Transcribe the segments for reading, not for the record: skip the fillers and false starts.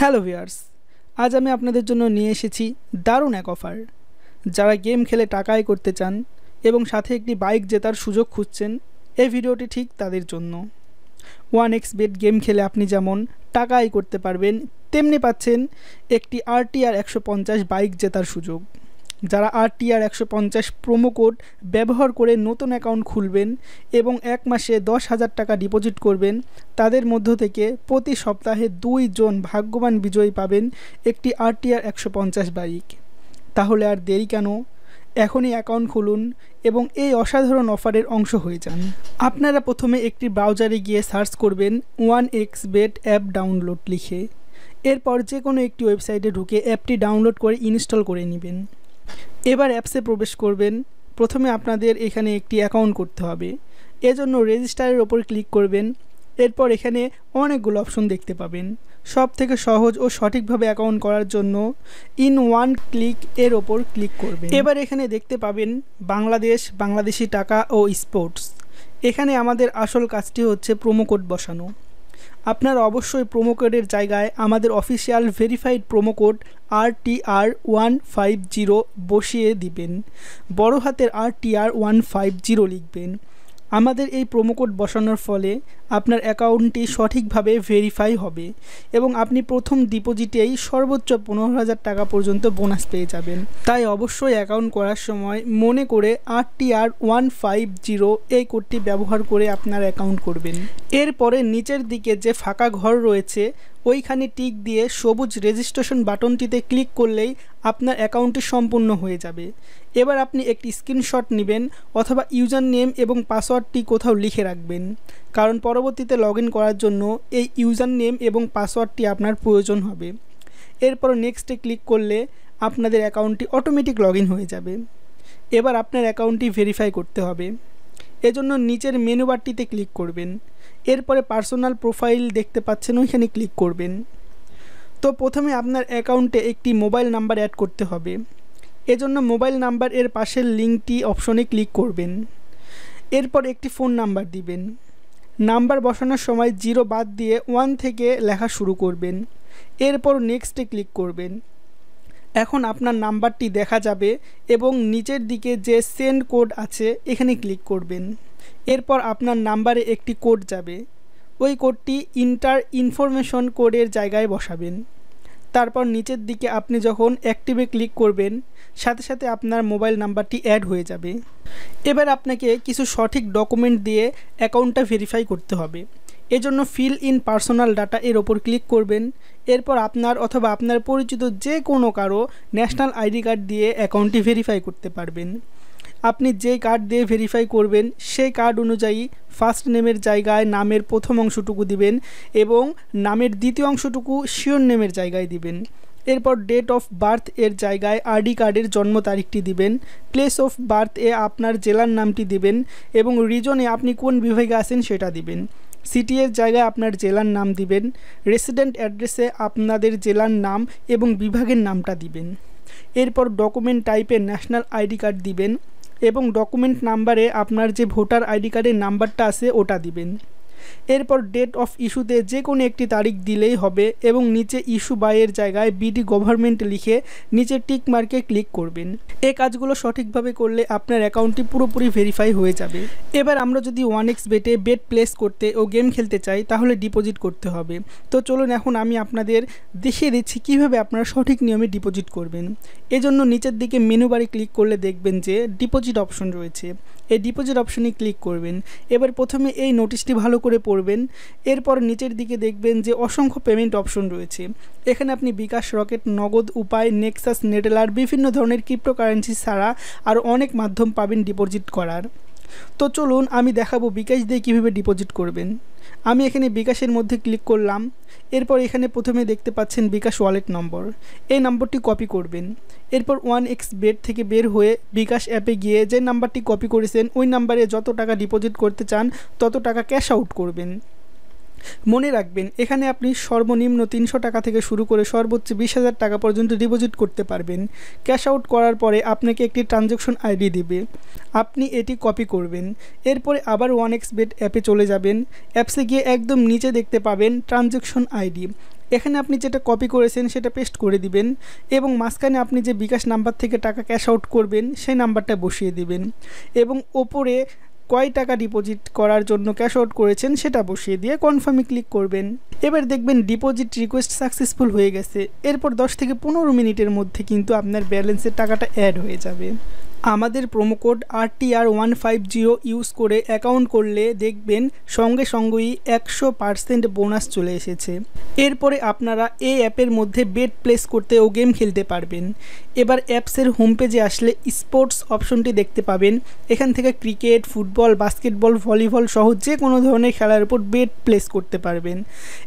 Hello viewers, আজ আমি আপনাদের জন্য নিয়ে এসেছি দারুণ এক অফার। যারা গেম খেলে টাকা আয় করতে চান এবং সাথে একটি বাইক জেতার সুযোগ খুঁজছেন, এই ভিডিওটি ঠিক তাদের জন্য। 1xBet গেম খেলে আপনি যেমন টাকা আয় করতে পারবেন, তেমনি পাচ্ছেন একটি RTR 150 বাইক জেতার সুযোগ। যারা RTR 150 প্রোমো কোড ব্যবহার করে নতুন অ্যাকাউন্ট খুলবেন এবং এক মাসে 10,000 টাকা ডিপোজিট করবেন, তাদের মধ্য থেকে প্রতি সপ্তাহে 2 জন ভাগ্যবান বিজয়ী পাবেন একটি RTR 150 বাইক। তাহলে আর দেরি কেন? এখনই অ্যাকাউন্ট খুলুন এবং এই অসাধারণ অফারের অংশ হয়ে যান। আপনারা প্রথমে একটি ব্রাউজারে গিয়ে সার্চ করবেন 1xBet অ্যাপ ডাউনলোড লিখে। এরপর যে কোনো একটি ওয়েবসাইটে ঢুকে অ্যাপটি ডাউনলোড করে ইনস্টল করে নেবেন। এবার অ্যাপসে প্রবেশ করবেন। প্রথমে আপনাদের এখানে একটি অ্যাকাউন্ট করতে হবে, এজন্য রেজিস্টারের ওপর ক্লিক করবেন। এরপর এখানে অনেকগুলো অপশন দেখতে পাবেন। সব থেকে সহজ ও সঠিকভাবে অ্যাকাউন্ট করার জন্য ইন ওয়ান ক্লিক এর ওপর ক্লিক করবেন। এবার এখানে দেখতে পাবেন বাংলাদেশ, বাংলাদেশি টাকা ও স্পোর্টস। এখানে আমাদের আসল কাজটি হচ্ছে প্রোমো কোড বসানো। আপনারা অবশ্যই প্রোমো কোডের জায়গায় আমাদের official verified promo code RTR 150 বসিয়ে দিবেন। বড় হাতের RTR 150 লিখবেন। আমাদের এই প্রোমো কোড বসানোর ফলে আপনার অ্যাকাউন্টটি সঠিকভাবে ভেরিফাই হবে এবং আপনি প্রথম ডিপোজিটেই সর্বোচ্চ 15,000 টাকা পর্যন্ত বোনাস পেয়ে যাবেন। তাই অবশ্যই অ্যাকাউন্ট করার সময় মনে করে RTR 150 এই কোডটি ব্যবহার করে আপনার অ্যাকাউন্ট করবেন। এরপরে নিচের দিকে যে ফাঁকা ঘর রয়েছে ওইখানে টিক দিয়ে সবুজ রেজিস্ট্রেশন বাটনটিতে ক্লিক করলেই আপনার অ্যাকাউন্টটি সম্পূর্ণ হয়ে যাবে। এবার আপনি একটি স্ক্রিনশট নেবেন অথবা ইউজার নেম এবং পাসওয়ার্ডটি কোথাও লিখে রাখবেন, কারণ পরবর্তীতে লগ ইন করার জন্য এই ইউজার নেম এবং পাসওয়ার্ডটি আপনার প্রয়োজন হবে। এরপর নেক্সটে ক্লিক করলে আপনাদের অ্যাকাউন্টটি অটোমেটিক লগ ইন হয়ে যাবে। এবার আপনার অ্যাকাউন্টটি ভেরিফাই করতে হবে, এজন্য নিচের মেনু বারটিতে ক্লিক করবেন। এরপরে পার্সোনাল প্রোফাইল দেখতে পাচ্ছেন, ওইখানে ক্লিক করবেন। তো প্রথমে আপনার অ্যাকাউন্টে একটি মোবাইল নাম্বার অ্যাড করতে হবে, এজন্য মোবাইল নাম্বার এর পাশের লিঙ্কটি অপশনে ক্লিক করবেন। এরপর একটি ফোন নাম্বার দিবেন। নাম্বার বসানোর সময় 0 বাদ দিয়ে 1 থেকে লেখা শুরু করবেন। এরপর নেক্সটে ক্লিক করবেন। এখন আপনার নাম্বারটি দেখা যাবে এবং নিচের দিকে যে সেন্ড কোড আছে এখানে ক্লিক করবেন। এরপর আপনার নাম্বারে একটি কোড যাবে, ওই কোডটি ইন্টার ইনফরমেশন কোডের জায়গায় বসাবেন। তারপর নিচের দিকে আপনি যখন অ্যাক্টিভে ক্লিক করবেন সাথে সাথে আপনার মোবাইল নাম্বারটি অ্যাড হয়ে যাবে। এবার আপনাকে কিছু সঠিক ডকুমেন্ট দিয়ে অ্যাকাউন্টটা ভেরিফাই করতে হবে, এজন্য ফিল ইন পার্সোনাল ডাটা এর ওপর ক্লিক করবেন। এরপর আপনার অথবা আপনার পরিচিত যে কোনো কারো ন্যাশনাল আইডি কার্ড দিয়ে অ্যাকাউন্টটি ভেরিফাই করতে পারবেন। আপনি যে কার্ড দিয়ে ভেরিফাই করবেন সেই কার্ড অনুযায়ী ফার্স্ট নেমের জায়গায় নামের প্রথম অংশটুকু দিবেন এবং নামের দ্বিতীয় অংশটুকু শিওর নেমের জায়গায় দিবেন। এরপর ডেট অফ বার্থ এর জায়গায় আইডি কার্ডের জন্ম তারিখটি দিবেন। প্লেস অফ বার্থ এ আপনার জেলার নামটি দিবেন এবং রিজনে আপনি কোন বিভাগে আছেন সেটা দিবেন। সিটি এর জায়গায় আপনার জেলার নাম দিবেন। রেসিডেন্ট অ্যাড্রেসে আপনাদের জেলার নাম এবং বিভাগের নামটা দিবেন। এরপর ডকুমেন্ট টাইপে ন্যাশনাল আইডি কার্ড দিবেন এবং ডকুমেন্ট নাম্বারে আপনার যে ভোটার আইডি কার্ডের নাম্বারটা আছে ওটা দিবেন। এরপর ডেট অফ ইস্যুতে যে কোনো একটি তারিখ দিলেই হবে এবং নিচে ইস্যু বাইয়ের জায়গায় বিডি গভর্নমেন্ট লিখে নিচে টিক মার্কে ক্লিক করবেন। এই কাজগুলো সঠিকভাবে করলে আপনার অ্যাকাউন্টটি পুরোপুরি ভেরিফাই হয়ে যাবে। এবার আমরা যদি 1xBet এ বেট প্লেস করতে ও গেম খেলতে চাই তাহলে ডিপোজিট করতে হবে। তো চলুন এখন আমি আপনাদের দেখিয়ে দিচ্ছি কিভাবে আপনারা সঠিক নিয়মে ডিপোজিট করবেন। এজন্য নিচের দিকে মেনু বারে ক্লিক করলে দেখবেন যে ডিপোজিট অপশন রয়েছে, এই ডিপোজিট অপশনে ক্লিক করবেন। এবার প্রথমে এই নোটিশটি ভালো করে পড়বেন। এরপর নিচের দিকে দেখবেন যে অসংখ্য পেমেন্ট অপশন রয়েছে। এখানে আপনি বিকাশ, রকেট, নগদ, উপায়, নেক্সাস, নেটেলার বিভিন্ন ধরনের ক্রিপ্টোকারেন্সি ছাড়া আরও অনেক মাধ্যম পাবেন ডিপোজিট করার। তো চলুন আমি দেখাবো বিকাশ দিয়ে কীভাবে ডিপোজিট করবেন। আমি এখানে বিকাশের মধ্যে ক্লিক করলাম। এরপর এখানে প্রথমে দেখতে পাচ্ছেন বিকাশ ওয়ালেট নম্বর, এই নম্বরটি কপি করবেন। এরপর 1xBet থেকে বের হয়ে বিকাশ অ্যাপে গিয়ে যে নাম্বারটি কপি করেছেন ওই নাম্বারে যত টাকা ডিপোজিট করতে চান তত টাকা ক্যাশ আউট করবেন। মনে রাখবেন এখানে আপনি সর্বনিম্ন 300 টাকা থেকে শুরু করে সর্বোচ্চ 20,000 টাকা পর্যন্ত ডিপোজিট করতে পারবেন। ক্যাশ আউট করার পরে আপনাকে একটি ট্রানজ্যাকশন আইডি দিবে, আপনি এটি কপি করবেন। এরপরে আবার 1xBet অ্যাপে চলে যাবেন। অ্যাপসে গিয়ে একদম নিচে দেখতে পাবেন ট্রানজ্যাকশন আইডি, এখানে আপনি যেটা কপি করেছেন সেটা পেস্ট করে দিবেন এবং মাঝখানে আপনি যে বিকাশ নাম্বার থেকে টাকা ক্যাশ আউট করবেন সেই নাম্বারটা বসিয়ে দিবেন এবং ওপরে কয় টাকা ডিপোজিট করার জন্য ক্যাশ আউট করেছেন সেটা বসিয়ে দিয়ে কনফার্মে ক্লিক করবেন। এবার দেখবেন ডিপোজিট রিকোয়েস্ট সাকসেসফুল হয়ে গেছে। এরপর 10 থেকে 15 মিনিটের মধ্যে কিন্তু আপনার ব্যালেন্সের টাকাটা অ্যাড হয়ে যাবে। আমাদের প্রোমো কোড RTR150 ইউজ করে অ্যাকাউন্ট করলে দেখবেন সঙ্গে সঙ্গেই 100% বোনাস চলে এসেছে। এরপরে আপনারা এই অ্যাপের মধ্যে বেট প্লেস করতে ও গেম খেলতে পারবেন। এবার অ্যাপসের হোম পেজে আসলে স্পোর্টস অপশনটি দেখতে পাবেন। এখান থেকে ক্রিকেট, ফুটবল, বাস্কেটবল, ভলিবল সহ যে কোনো ধরনের খেলার উপর বেট প্লেস করতে পারবেন।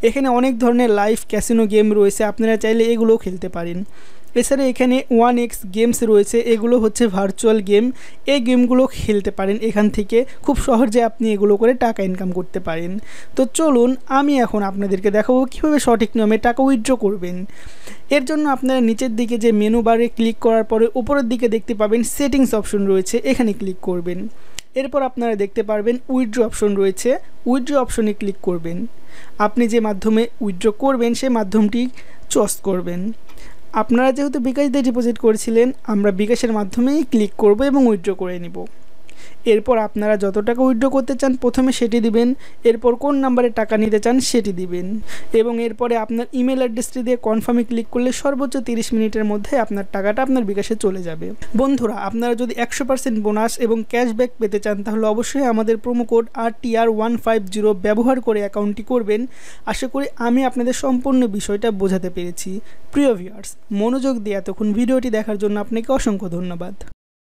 এখানে অনেক ধরনের লাইভ ক্যাসিনো গেম রয়েছে, আপনারা চাইলে এগুলোও খেলতে পারেন। এছাড়া এখানে 1x গেমস রয়েছে, এগুলো হচ্ছে ভার্চুয়াল গেম। এই গেমগুলো খেলতে পারেন এখান থেকে, খুব সহজে আপনি এগুলো করে টাকা ইনকাম করতে পারেন। তো চলুন আমি এখন আপনাদেরকে দেখাবো কীভাবে সঠিক নিয়মে টাকা উইথড্র করবেন। এর জন্য আপনারা নিচের দিকে যে মেনু বারে ক্লিক করার পরে উপরের দিকে দেখতে পাবেন সেটিংস অপশন রয়েছে, এখানে ক্লিক করবেন। এরপর আপনারা দেখতে পারবেন উইথড্র অপশন রয়েছে, উইথড্র অপশনে ক্লিক করবেন। আপনি যে মাধ্যমে উইথড্র করবেন সেই মাধ্যমটি চয়েস করবেন। আপনারা যেহেতু বিকাশ দিয়ে ডিপোজিট করেছিলেন, আমরা বিকাশের মাধ্যমেই ক্লিক করব এবং উইথড্র করে নিব। এরপর আপনারা যত টাকা উইথড্র করতে চান প্রথমে সেটি দিবেন, এরপর কোন নাম্বারে টাকা নিতে চান সেটি দিবেন এবং এরপরে আপনার ইমেল অ্যাড্রেসটি দিয়ে কনফার্মে ক্লিক করলে সর্বোচ্চ 30 মিনিটের মধ্যে আপনার টাকাটা আপনার বিকাশে চলে যাবে। বন্ধুরা, আপনারা যদি 100% বোনাস এবং ক্যাশব্যাক পেতে চান তাহলে অবশ্যই আমাদের প্রোমো কোড RTR150 ব্যবহার করে অ্যাকাউন্টটি করবেন। আশা করি আমি আপনাদের সম্পূর্ণ বিষয়টা বোঝাতে পেরেছি। প্রিয় ভিউয়ার্স, মনোযোগ দিয়ে এতক্ষণ ভিডিওটি দেখার জন্য আপনাকে অসংখ্য ধন্যবাদ।